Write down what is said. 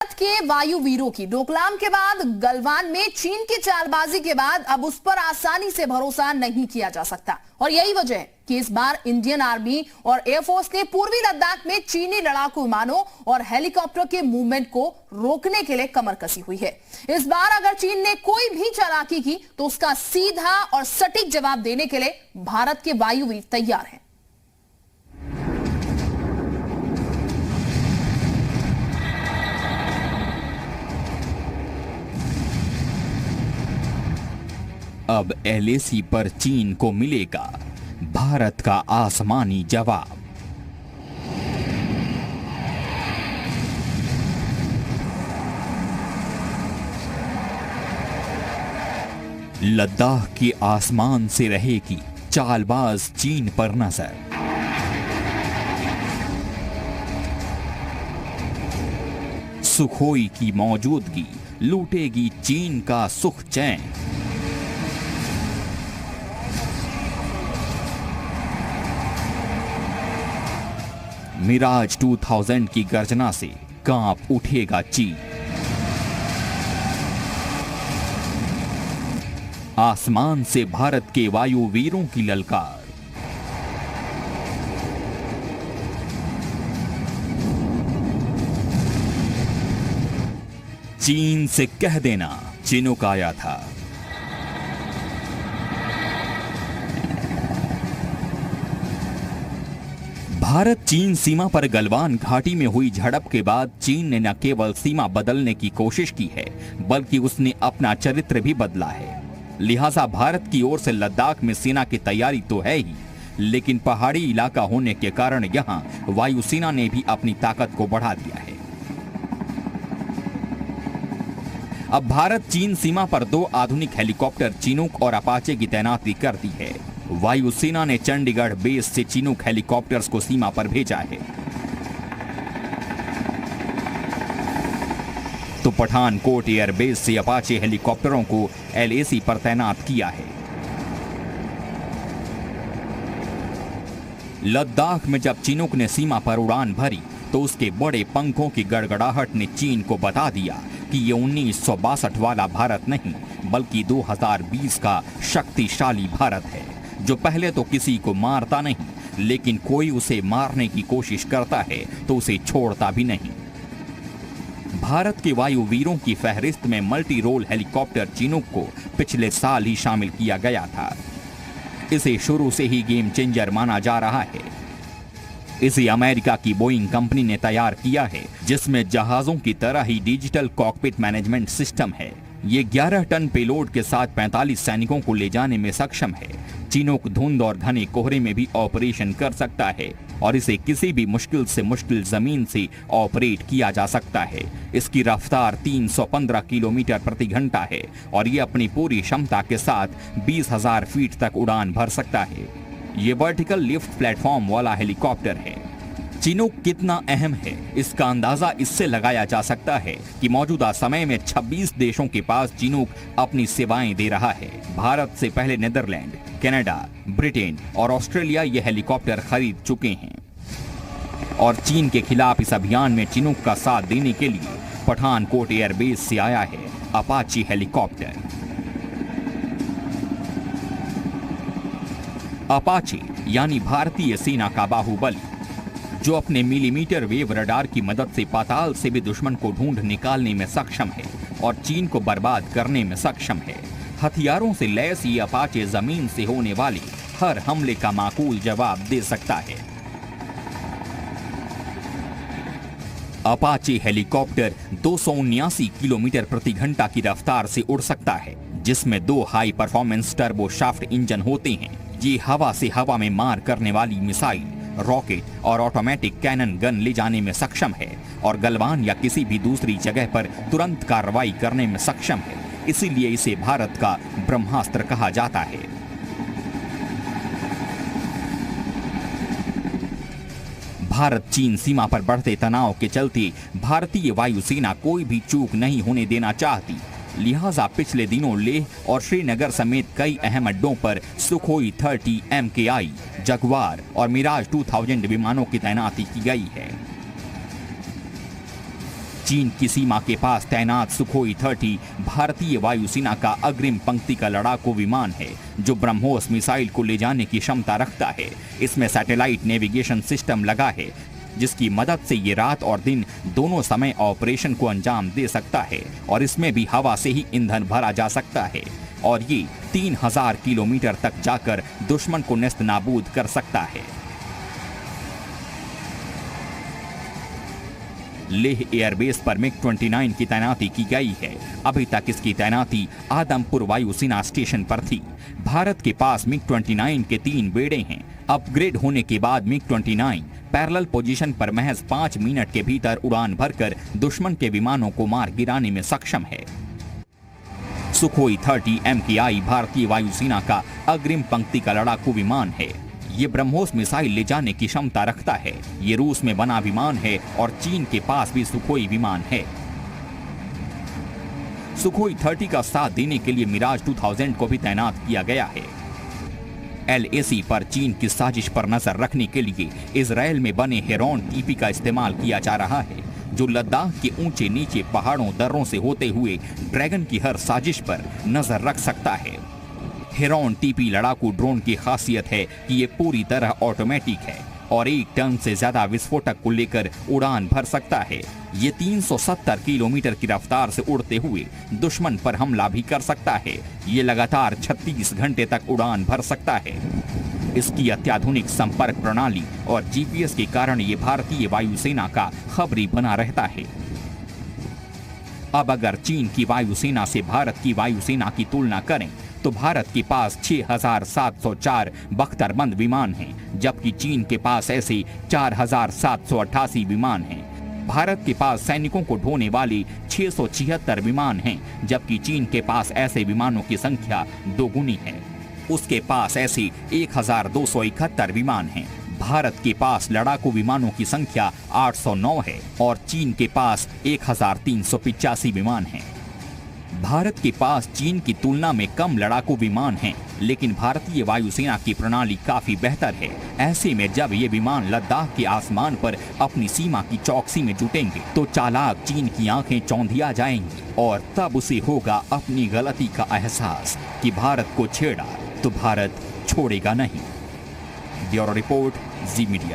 भारत के वायुवीरों की डोकलाम के बाद गलवान में चीन की चालबाजी के बाद अब उस पर आसानी से भरोसा नहीं किया जा सकता और यही वजह है कि इस बार इंडियन आर्मी और एयरफोर्स ने पूर्वी लद्दाख में चीनी लड़ाकू विमानों और हेलीकॉप्टर के मूवमेंट को रोकने के लिए कमर कसी हुई है। इस बार अगर चीन ने कोई भी चालाकी की तो उसका सीधा और सटीक जवाब देने के लिए भारत के वायुवीर तैयार हैं। अब LAC पर चीन को मिलेगा भारत का आसमानी जवाब। लद्दाख के आसमान से रहेगी चालबाज चीन पर नजर। सुखोई की मौजूदगी लूटेगी चीन का सुख चैन। मिराज 2000 की गर्जना से कांप उठेगा चीन। आसमान से भारत के वायुवीरों की ललकार। चीन से कह देना चिनूक आया था। भारत चीन सीमा पर गलवान घाटी में हुई झड़प के बाद चीन ने न केवल सीमा बदलने की कोशिश की है बल्कि उसने अपना चरित्र भी बदला है। लिहाजा भारत की ओर से लद्दाख में सेना की तैयारी तो है ही, लेकिन पहाड़ी इलाका होने के कारण यहां वायुसेना ने भी अपनी ताकत को बढ़ा दिया है। अब भारत चीन सीमा पर 2 आधुनिक हेलीकॉप्टर चिनूक और अपाचे की तैनाती कर दी है। वायुसेना ने चंडीगढ़ बेस से चिनूक हेलीकॉप्टर्स को सीमा पर भेजा है तो पठानकोट एयरबेस से अपाचे हेलीकॉप्टरों को LAC पर तैनात किया है। लद्दाख में जब चिनूक ने सीमा पर उड़ान भरी तो उसके बड़े पंखों की गड़गड़ाहट ने चीन को बता दिया कि ये 1962 वाला भारत नहीं बल्कि 2020 का शक्तिशाली भारत है, जो पहले तो किसी को मारता नहीं लेकिन कोई उसे मारने की कोशिश करता है तो उसे छोड़ता भी नहीं। भारत के वायुवीरों की फहरिस्त में मल्टी रोल हेलीकॉप्टर चिनूक को पिछले साल ही शामिल किया गया था। इसे शुरू से ही गेम चेंजर माना जा रहा है। इसे अमेरिका की बोइंग कंपनी ने तैयार किया है, जिसमें जहाजों की तरह ही डिजिटल कॉकपिट मैनेजमेंट सिस्टम है। ये 11 टन पेलोड के साथ 45 सैनिकों को ले जाने में सक्षम है। चिनूक धुंध और घने कोहरे में भी ऑपरेशन कर सकता है और इसे किसी भी मुश्किल से मुश्किल जमीन से ऑपरेट किया जा सकता है। इसकी रफ्तार 315 किलोमीटर प्रति घंटा है और ये अपनी पूरी क्षमता के साथ 20,000 फीट तक उड़ान भर सकता है। ये वर्टिकल लिफ्ट प्लेटफॉर्म वाला हेलीकॉप्टर है। चिनूक कितना अहम है इसका अंदाजा इससे लगाया जा सकता है कि मौजूदा समय में 26 देशों के पास चिनूक अपनी सेवाएं दे रहा है। भारत से पहले नीदरलैंड, कनाडा, ब्रिटेन और ऑस्ट्रेलिया ये हेलीकॉप्टर खरीद चुके हैं और चीन के खिलाफ इस अभियान में चिनूक का साथ देने के लिए पठानकोट एयरबेस से आया है अपाची हेलीकॉप्टर। अपाचे यानी भारतीय सेना का बाहुबली, जो अपने मिलीमीटर वेव रडार की मदद से पाताल से भी दुश्मन को ढूंढ निकालने में सक्षम है और चीन को बर्बाद करने में सक्षम है। हथियारों से लैस ये अपाचे जमीन से होने वाले हर हमले का माकूल जवाब दे सकता है। अपाचे हेलीकॉप्टर 279 किलोमीटर प्रति घंटा की रफ्तार से उड़ सकता है, जिसमें 2 high performance turbo shaft engine होते हैं। ये हवा से हवा में मार करने वाली मिसाइल, रॉकेट और ऑटोमेटिक कैनन गन ले जाने में सक्षम है और गलवान या किसी भी दूसरी जगह पर तुरंत कार्रवाई करने में सक्षम है। इसीलिए इसे भारत का ब्रह्मास्त्र कहा जाता है। भारत चीन सीमा पर बढ़ते तनाव के चलते भारतीय वायुसेना कोई भी चूक नहीं होने देना चाहती। लिहाजा पिछले दिनों लेह और श्रीनगर समेत कई अहम अड्डों पर सुखोई 30 MKI, जगुआर और मिराज 2000 विमानों की तैनाती की गई है। चीन की सीमा के पास तैनात सुखोई 30 भारतीय वायुसेना का अग्रिम पंक्ति का लड़ाकू विमान है जो ब्रह्मोस मिसाइल को ले जाने की क्षमता रखता है। इसमें सैटेलाइट नेविगेशन सिस्टम लगा है जिसकी मदद से ये रात और दिन दोनों समय ऑपरेशन को अंजाम दे सकता है और इसमें भी हवा से ही ईंधन भरा जा सकता है और ये 3000 किलोमीटर तक जाकर दुश्मन को नेस्त नाबूद कर सकता है। लेह एयरबेस पर मिग-29 की तैनाती की गई है। अभी तक इसकी तैनाती आदमपुर वायुसेना स्टेशन पर थी। भारत के पास मिग-29 के 3 बेड़े हैं। अपग्रेड होने के बाद मिग-29 पैरेलल पोजीशन पर महज 5 मिनट के भीतर उड़ान भरकर दुश्मन के विमानों को मार गिराने में सक्षम है। सुखोई 30 MKI भारतीय वायुसेना का अग्रिम पंक्ति का लड़ाकू विमान है। ये ब्रह्मोस मिसाइल ले जाने की क्षमता रखता है। ये रूस में बना विमान है और चीन के पास भी सुखोई विमान है। सुखोई 30 का साथ देने के लिए मिराज 2000 को भी तैनात किया गया है। LAC पर चीन की साजिश पर नजर रखने के लिए इजराइल में बने हेरॉन TP का इस्तेमाल किया जा रहा है जो लद्दाख के ऊंचे नीचे पहाड़ों दर्रों से होते हुए ड्रैगन की हर साजिश पर नजर रख सकता है। हेरॉन TP लड़ाकू ड्रोन की खासियत है कि ये पूरी तरह ऑटोमेटिक है और 1 टन से ज्यादा विस्फोटक को लेकर उड़ान भर सकता है। ये 370 किलोमीटर की रफ्तार से उड़ते हुए दुश्मन पर हमला भी कर सकता है। ये लगातार 36 घंटे तक उड़ान भर सकता है। इसकी अत्याधुनिक संपर्क प्रणाली और GPS के कारण ये भारतीय वायुसेना का खबरी बना रहता है। अब अगर चीन की वायुसेना से भारत की वायुसेना की तुलना करें तो भारत के पास 6704 बख्तरबंद विमान हैं, जबकि चीन के पास ऐसे 4788 विमान हैं। भारत के पास सैनिकों को ढोने वाले 676 विमान हैं, जबकि चीन के पास ऐसे विमानों की संख्या दोगुनी है। उसके पास ऐसे 1271 विमान हैं। भारत के पास लड़ाकू विमानों की संख्या 809 है और चीन के पास 1385 विमान हैं। भारत के पास चीन की तुलना में कम लड़ाकू विमान हैं, लेकिन भारतीय वायुसेना की प्रणाली काफी बेहतर है। ऐसे में जब ये विमान लद्दाख के आसमान पर अपनी सीमा की चौकसी में जुटेंगे तो चालाक चीन की आंखें चौंधिया जाएंगी और तब उसे होगा अपनी गलती का एहसास कि भारत को छेड़ा तो भारत छोड़ेगा नहीं। ब्यूरो रिपोर्ट, जी मीडिया।